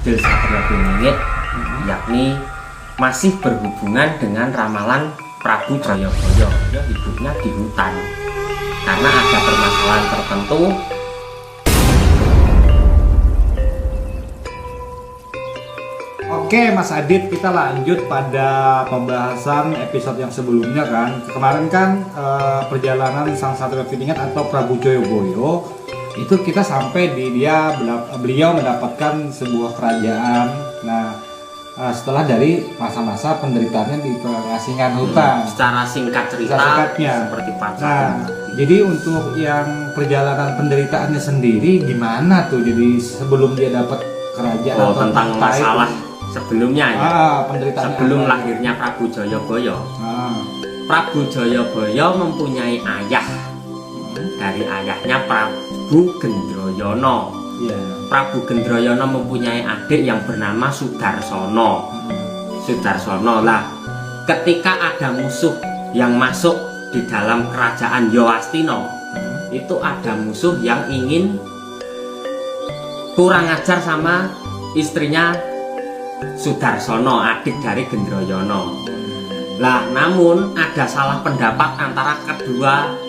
Adil Satrio Diningit, yakni masih berhubungan dengan ramalan Prabu Jayabaya. Dia hidupnya di hutan karena ada permasalahan tertentu. Oke Mas Adit, kita lanjut pada pembahasan episode yang sebelumnya kan. Kemarin kan perjalanan Sang Satrio Diningit atau Prabu Jayabaya itu kita sampai di beliau mendapatkan sebuah kerajaan. Nah, setelah dari masa-masa penderitaannya di pengasingan hutan. Secara singkat cerita, singkatnya seperti pacar. Nah, jadi untuk yang perjalanan penderitaannya sendiri gimana tuh? Jadi sebelum dia dapat kerajaan atau tentang masalah sebelumnya ya, penderitaan sebelum lahirnya Prabu Jayabaya. Prabu Jayabaya mempunyai ayah. Dari ayahnya Prabu Gendroyono. Prabu Gendroyono mempunyai adik yang bernama Sudarsono. Sudarsono lah. Ketika ada musuh yang masuk di dalam kerajaan Yowastino, itu ada musuh yang ingin kurang ajar sama istrinya Sudarsono, adik dari Gendroyono. Lah, namun ada salah pendapat antara kedua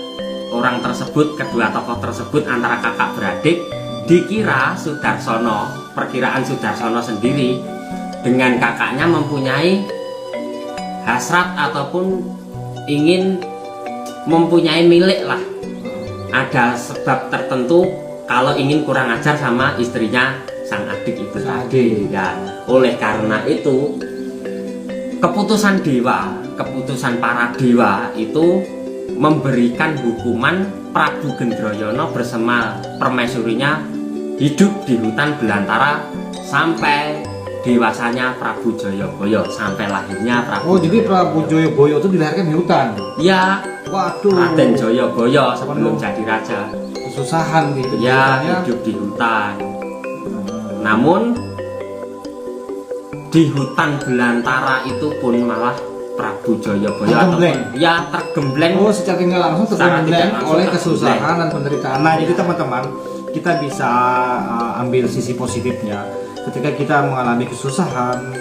tokoh tersebut antara kakak beradik. Dikira Sudarsono, perkiraan Sudarsono sendiri dengan kakaknya mempunyai hasrat ataupun ingin mempunyai milik lah. Ada sebab tertentu kalau ingin kurang ajar sama istrinya sang adik itu tadi ya. Oleh karena itu keputusan para dewa itu memberikan hukuman Prabu Gendroyono bersama permaisurinya hidup di hutan belantara sampai dewasanya Prabu Jayabaya, sampai lahirnya Prabu. Jadi Prabu Jayabaya itu dilahirkan di hutan. Ya. Waduh. Raden Jayabaya sebelum jadi raja. Kesusahan gitu. Ya, hidup di hutan. Namun di hutan belantara itu pun malah Prabu Jayabaya tergembleng. Secara tidak langsung tergembleng oleh kesusahan dan penderitaan. Nah, jadi teman-teman, kita bisa ambil sisi positifnya. Ketika kita mengalami kesusahan,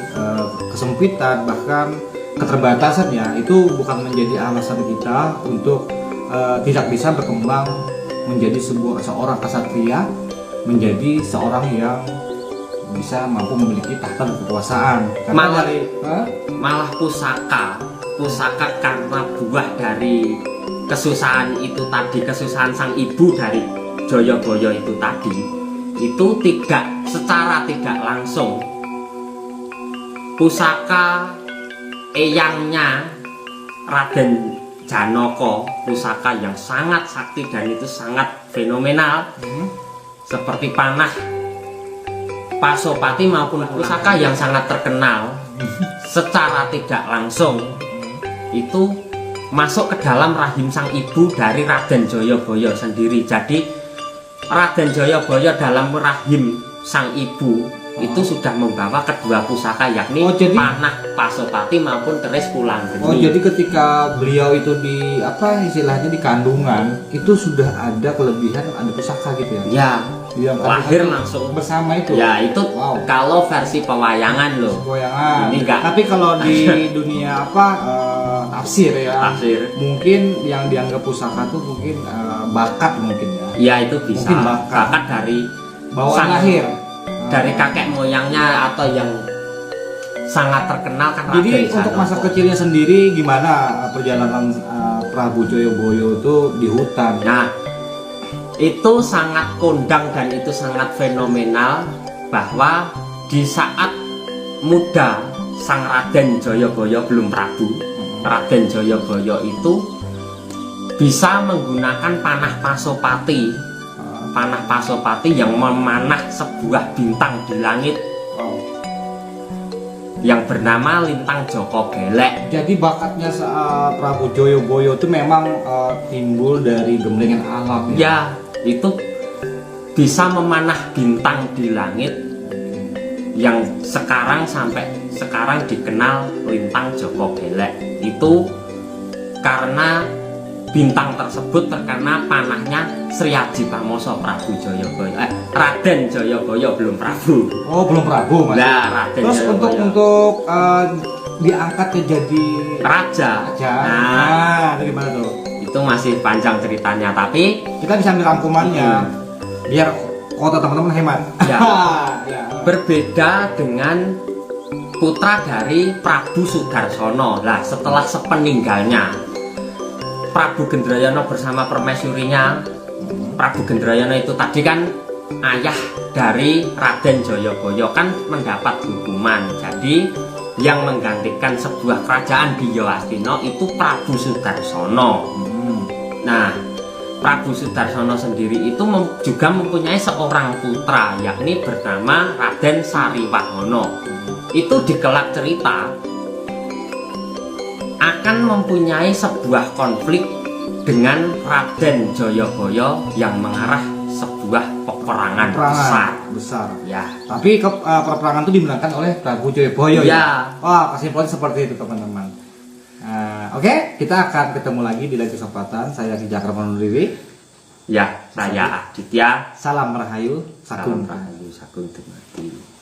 kesempitan, bahkan keterbatasan ya, itu bukan menjadi alasan kita untuk tidak bisa berkembang menjadi seorang kesatria, menjadi seorang yang bisa mampu memiliki tahta dan kekuasaan. Malah pusaka karena buah dari kesusahan itu tadi, kesusahan sang ibu dari Jayabaya itu tadi, itu secara tidak langsung pusaka eyangnya Raden Janaka, pusaka yang sangat sakti dan itu sangat fenomenal, seperti panah Pasopati maupun pusaka yang sangat terkenal, secara tidak langsung itu masuk ke dalam rahim sang ibu dari Raden Jayabaya sendiri. Jadi Raden Jayabaya dalam rahim sang ibu itu sudah membawa kedua pusaka, yakni panah Pasopati maupun keris Pulanggeni. Jadi ketika beliau itu istilahnya di kandungan itu sudah ada kelebihan, ada pusaka gitu ya? Ya, lahir langsung bersama itu. Ya, itu kalau versi pewayangan loh. Pewayangan. Ini enggak. Tapi kalau di dunia tafsir ya. Mungkin yang dianggap pusaka tuh mungkin bakat mungkin ya. Ya, itu bisa. Mungkin bakat dari bawaan lahir. Dari kakek moyangnya atau yang sangat terkenal kan. Jadi untuk masa kecilnya sendiri gimana perjalanan Prabu Jayabaya itu di hutan? Nah, itu sangat kondang dan itu sangat fenomenal bahwa di saat muda sang Raden Jayabaya belum Prabu, Raden Jayabaya itu bisa menggunakan panah Pasopati. Panah Pasopati yang memanah sebuah bintang di langit yang bernama Lintang Joko Gelek. Jadi bakatnya Prabu Jayabaya itu memang timbul dari gemblengan alam ya? Itu bisa memanah bintang di langit yang sampai sekarang dikenal Lintang Joko Gelek. Itu karena bintang tersebut terkena panahnya Sri Aji Pamoso Prabu Jayabaya. Raden Jayabaya, belum Prabu. Oh, belum Prabu, Mas. Nah, Raden Terus Jayabaya. untuk diangkat ke jadi Raja. raja. Nah, Nah, itu gimana tuh? itu masih panjang ceritanya, tapi Kita bisa ambil rangkumannya biar kota teman-teman hemat. Ya. Ya. berbeda dengan putra dari Prabu Sudarsono. Lah, setelah sepeninggalnya Prabu Gendrayono bersama permaisurinya, Prabu Gendrayono itu tadi kan ayah dari Raden Jayabaya, kan mendapat hukuman. Jadi yang menggantikan sebuah kerajaan di Yowastina itu Prabu Sudarsono. Nah, Prabu Sudarsono sendiri itu juga mempunyai seorang putra, yakni bernama Raden Sariwahono. Itu di kelak cerita akan mempunyai sebuah konflik dengan Raden Jayabaya yang mengarah sebuah peperangan besar. Ya. Tapi peperangan itu dimenangkan oleh Prabu Jayabaya. Ya. Wah, kesimpulannya seperti itu, teman-teman. Oke, kita akan ketemu lagi di lain kesempatan. Saya Ki Cakra undur diri. Ya, saya Aditya. Salam Rahayu, Salam Sagung. Rahayu, Sagung Dumadi.